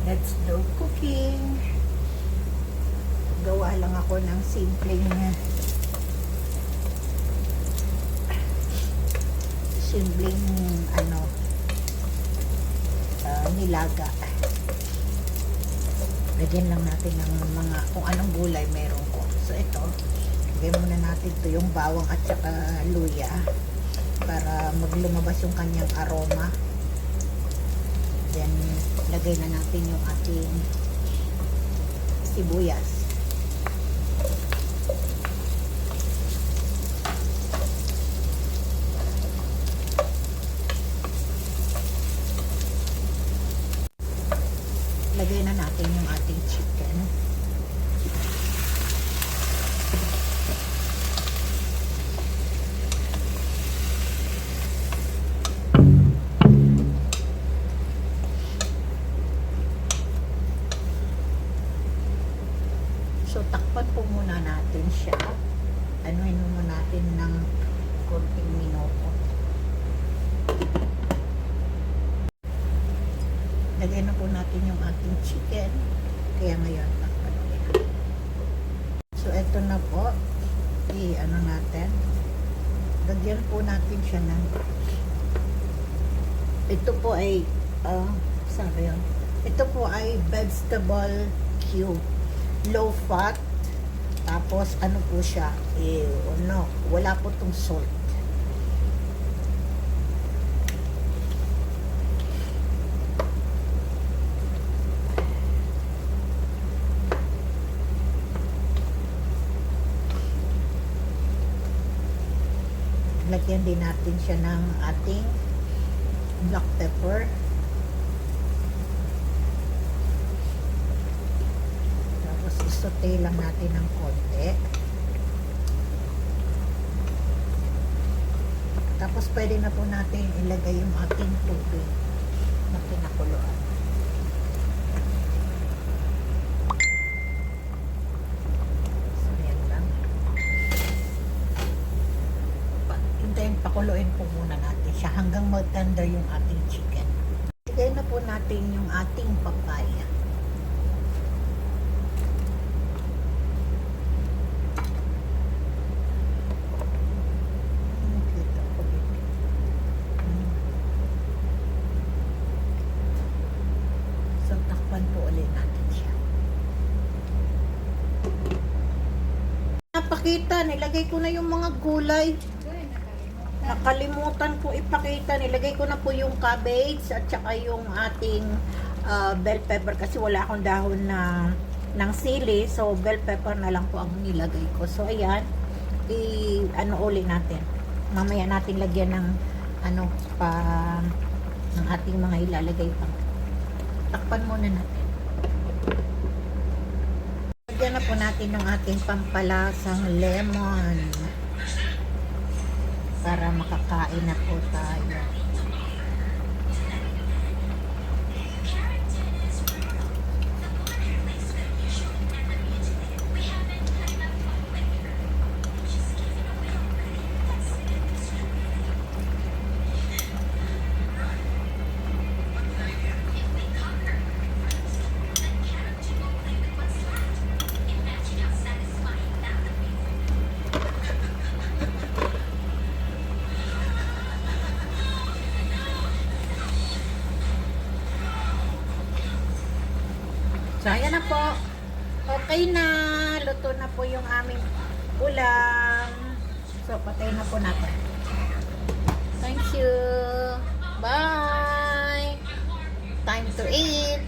Let's do cooking. Gawa lang ako ng simpleng nilaga. Lagyan lang natin ng mga kung anong gulay meron ko. So ito, lagyan muna natin ito yung bawang at saka luya para maglumabas yung kanyang aroma. Then lagay na natin yung ating sibuyas. Lagay na natin yung ating chicken. So, takpan po muna natin siya. Anuhin muna natin ng konting minuto. Lagyan na po natin yung ating chicken. Kaya ngayon, takpan ulit. So, eto na po. Ano natin. Lagyan po natin siya ng ito po ay sabi yun. Ito po ay vegetable cube. Low fat. Tapos, ano po siya? Wala po tong salt. Lagyan din natin siya ng ating black pepper. Tapos isote lang natin ng konti. Tapos pwede na po natin ilagay yung ating tubig na pinakuluan. Pakuluin po muna natin siya hanggang mag-tender yung ating chicken. Lagay na po natin yung ating papaya. So, takpan po ulit natin siya. Napakita, nilagay ko na yung mga gulay. Nakalimutan ko ipakita. Nilagay ko na po yung cabbage at saka yung ating bell pepper kasi wala akong dahon ng sili. So, bell pepper na lang po ang nilagay ko. So, ayan. Uli natin. Mamaya natin lagyan ng ng ating mga ilalagay pa. Takpan muna natin. Lagyan na po natin ng ating pampalasang lemon. Para makakain na po tayo. So, ayan na po. Okay na. Luto na po yung aming ulam. So, patayin na po natin. Thank you. Bye. Time to eat.